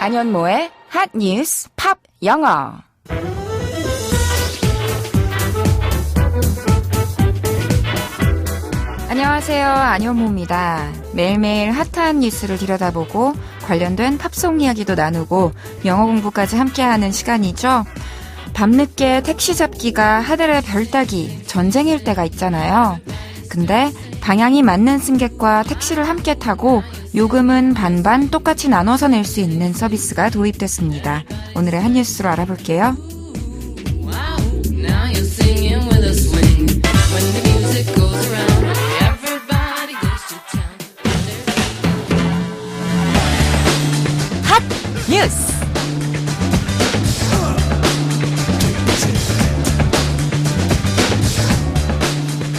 안현모의 핫 뉴스 팝 영어. 안녕하세요. 안현모입니다. 매일매일 핫한 뉴스를 들여다보고 관련된 팝송 이야기도 나누고 영어 공부까지 함께하는 시간이죠. 밤늦게 택시 잡기가 하늘의 별 따기 전쟁일 때가 있잖아요. 근데 방향이 맞는 승객과 택시를 함께 타고 요금은 반반 똑같이 나눠서 낼 수 있는 서비스가 도입됐습니다. 오늘의 한 뉴스로 알아볼게요. 핫 뉴스!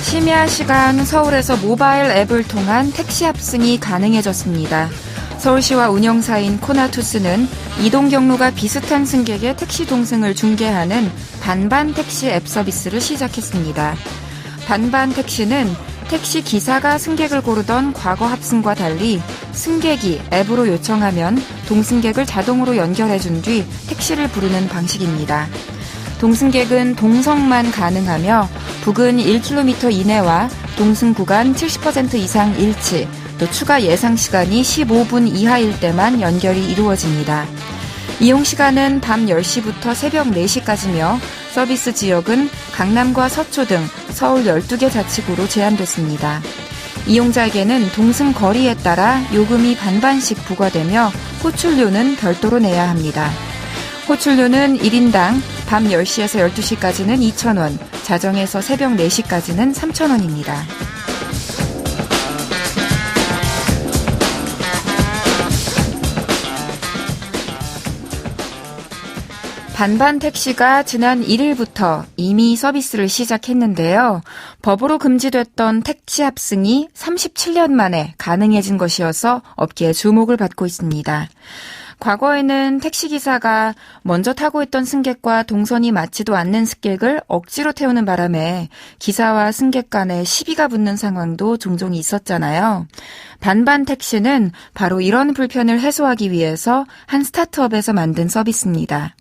심야 시간 서울에서 모바일 앱을 통한 택시 합승이 가능해졌습니다. 서울시와 운영사인 코나투스는 이동 경로가 비슷한 승객의 택시 동승을 중개하는 반반 택시 앱 서비스를 시작했습니다. 반반 택시는 택시 기사가 승객을 고르던 과거 합승과 달리 승객이 앱으로 요청하면 동승객을 자동으로 연결해준 뒤 택시를 부르는 방식입니다. 동승객은 동성만 가능하며 부근 1km 이내와 동승 구간 70% 이상 일치, 또 추가 예상 시간이 15분 이하일 때만 연결이 이루어집니다. 이용 시간은 밤 10시부터 새벽 4시까지며 서비스 지역은 강남과 서초 등 서울 12개 자치구로 제한됐습니다. 이용자에게는 동승 거리에 따라 요금이 반반씩 부과되며 호출료는 별도로 내야 합니다. 호출료는 1인당 밤 10시에서 12시까지는 2,000원, 자정에서 새벽 4시까지는 3,000원입니다. 반반 택시가 지난 1일부터 이미 서비스를 시작했는데요. 법으로 금지됐던 택시 합승이 37년 만에 가능해진 것이어서 업계의 주목을 받고 있습니다. 과거에는 택시기사가 먼저 타고 있던 승객과 동선이 맞지도 않는 승객을 억지로 태우는 바람에 기사와 승객 간에 시비가 붙는 상황도 종종 있었잖아요. 반반 택시는 바로 이런 불편을 해소하기 위해서 한 스타트업에서 만든 서비스입니다.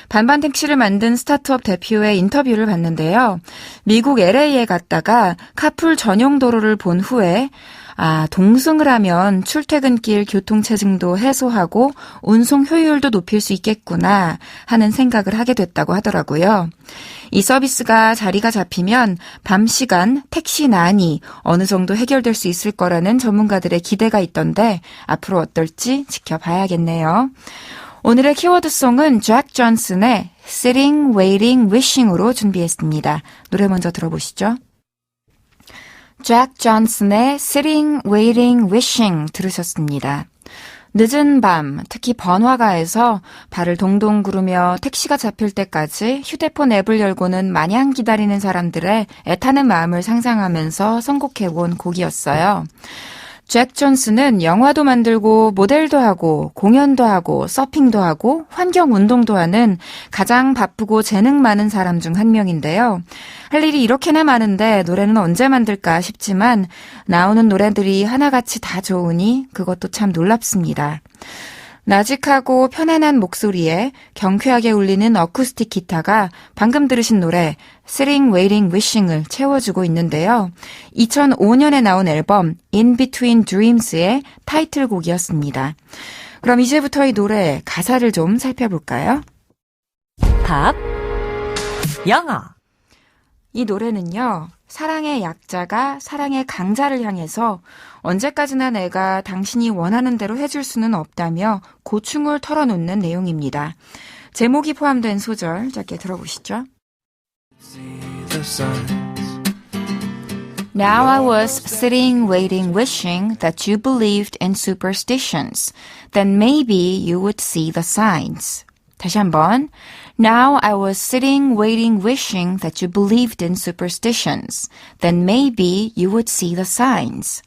반반 택시를 만든 스타트업 대표의 인터뷰를 봤는데요. 미국 LA에 갔다가 카풀 전용 도로를 본 후에 동승을 하면 출퇴근길 교통체증도 해소하고 운송 효율도 높일 수 있겠구나 하는 생각을 하게 됐다고 하더라고요. 이 서비스가 자리가 잡히면 밤 시간 택시 난이 어느 정도 해결될 수 있을 거라는 전문가들의 기대가 있던데 앞으로 어떨지 지켜봐야겠네요. 오늘의 키워드송은 잭 존슨의 Sitting, Waiting, Wishing으로 준비했습니다. 노래 먼저 들어보시죠. 잭 존슨의 Sitting, Waiting, Wishing 들으셨습니다. 늦은 밤, 특히 번화가에서 발을 동동 구르며 택시가 잡힐 때까지 휴대폰 앱을 열고는 마냥 기다리는 사람들의 애타는 마음을 상상하면서 선곡해본 곡이었어요. 잭 존슨은 영화도 만들고 모델도 하고 공연도 하고 서핑도 하고 환경운동도 하는 가장 바쁘고 재능 많은 사람 중 한 명인데요. 할 일이 이렇게나 많은데 노래는 언제 만들까 싶지만 나오는 노래들이 하나같이 다 좋으니 그것도 참 놀랍습니다. 나직하고 편안한 목소리에 경쾌하게 울리는 어쿠스틱 기타가 방금 들으신 노래 Sitting, Waiting, Wishing을 채워주고 있는데요. 2005년에 나온 앨범 In Between Dreams의 타이틀곡이었습니다. 그럼 이제부터 이 노래 가사를 좀 살펴볼까요? 팝 영어. 이 노래는요. 사랑의 약자가 사랑의 강자를 향해서 언제까지나 내가 당신이 원하는 대로 해줄 수는 없다며 고충을 털어놓는 내용입니다. 제목이 포함된 소절 짧게 들어보시죠. Now I was sitting, waiting, wishing that you believed in superstitions. Then maybe you would see the signs. 다시 한번. Now I was sitting, waiting, wishing that you believed in superstitions. Then maybe you would see the signs.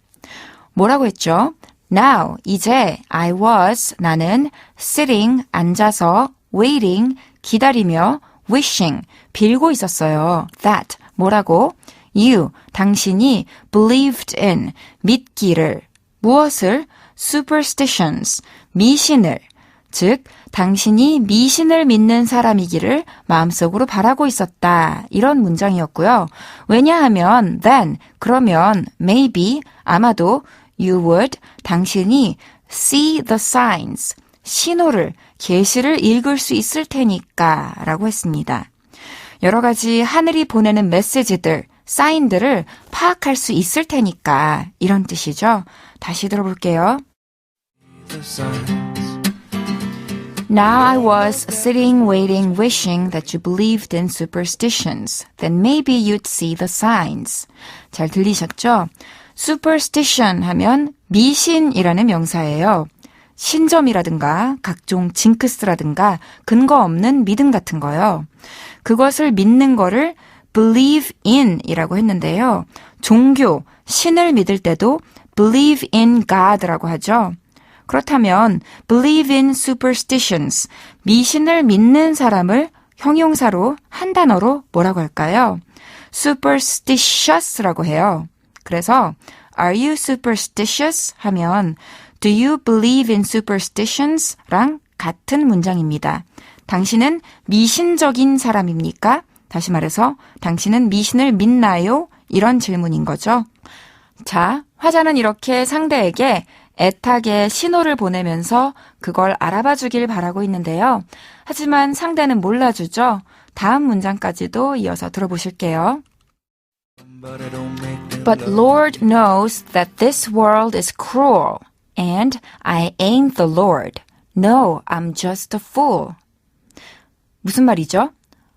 뭐라고 했죠? Now, 이제 I was, 나는 sitting, 앉아서 waiting, 기다리며 wishing, 빌고 있었어요. That, 뭐라고? You, 당신이 believed in, 믿기를, 무엇을? superstitions, 미신을, 즉 당신이 미신을 믿는 사람이기를 마음속으로 바라고 있었다. 이런 문장이었고요. 왜냐하면 then, 그러면 maybe, 아마도 you would, 당신이 see the signs, 신호를, 계시를 읽을 수 있을 테니까 라고 했습니다. 여러 가지 하늘이 보내는 메시지들, 사인들을 파악할 수 있을 테니까 이런 뜻이죠. 다시 들어볼게요. Now I was sitting, waiting, wishing that you believed in superstitions. Then maybe you'd see the signs. 잘 들리셨죠? Superstition 하면 미신이라는 명사예요. 신점이라든가 각종 징크스라든가 근거 없는 믿음 같은 거요. 그것을 믿는 거를 believe in 이라고 했는데요. 종교, 신을 믿을 때도 believe in God라고 하죠. 그렇다면 believe in superstitions, 미신을 믿는 사람을 형용사로 한 단어로 뭐라고 할까요? superstitious라고 해요. 그래서 are you superstitious? 하면 do you believe in superstitions? 랑 같은 문장입니다. 당신은 미신적인 사람입니까? 다시 말해서 당신은 미신을 믿나요? 이런 질문인 거죠. 자, 화자는 이렇게 상대에게 애타게 신호를 보내면서 그걸 알아봐 주길 바라고 있는데요. 하지만 상대는 몰라주죠. 다음 문장까지도 이어서 들어보실게요. But Lord knows that this world is cruel, and I ain't the Lord. No, I'm just a fool. 무슨 말이죠?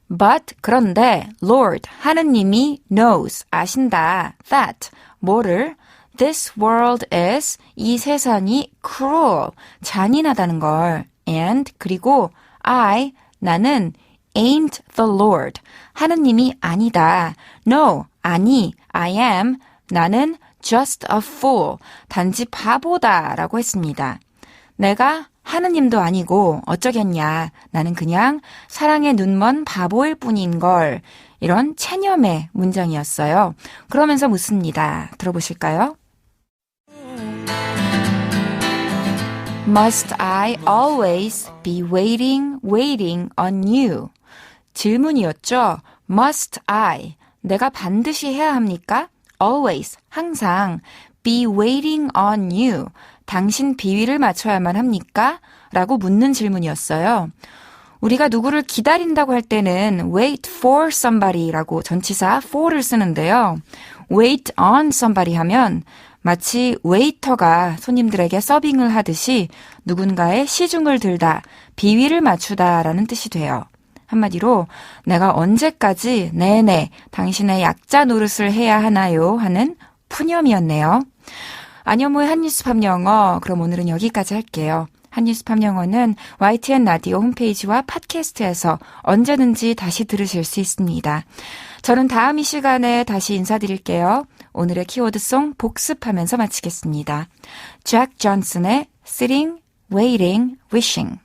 But, 그런데, Lord, 하느님이 knows, 아신다, that, 뭐를? This world is, 이 세상이 cruel, 잔인하다는 걸. And, 그리고 I, 나는 ain't the Lord, 하느님이 아니다. No, 아니, I am, 나는 just a fool, 단지 바보다 라고 했습니다. 내가 하느님도 아니고 어쩌겠냐. 나는 그냥 사랑에 눈먼 바보일 뿐인 걸. 이런 체념의 문장이었어요. 그러면서 묻습니다. 들어보실까요? Must I always be waiting on you? 질문이었죠. Must I? 내가 반드시 해야 합니까? Always, 항상 be waiting on you. 당신 비위를 맞춰야만 합니까? 라고 묻는 질문이었어요. 우리가 누구를 기다린다고 할 때는 wait for somebody라고 전치사 for를 쓰는데요. wait on somebody 하면 마치 웨이터가 손님들에게 서빙을 하듯이 누군가의 시중을 들다, 비위를 맞추다 라는 뜻이 돼요. 한마디로 내가 언제까지 내내 당신의 약자 노릇을 해야 하나요? 하는 푸념이었네요. 안현모의 한뉴스팝 영어, 그럼 오늘은 여기까지 할게요. 한뉴스팝 영어는 YTN 라디오 홈페이지와 팟캐스트에서 언제든지 다시 들으실 수 있습니다. 저는 다음 이 시간에 다시 인사드릴게요. 오늘의 키워드송 복습하면서 마치겠습니다. 잭 존슨의 Sitting, Waiting, Wishing.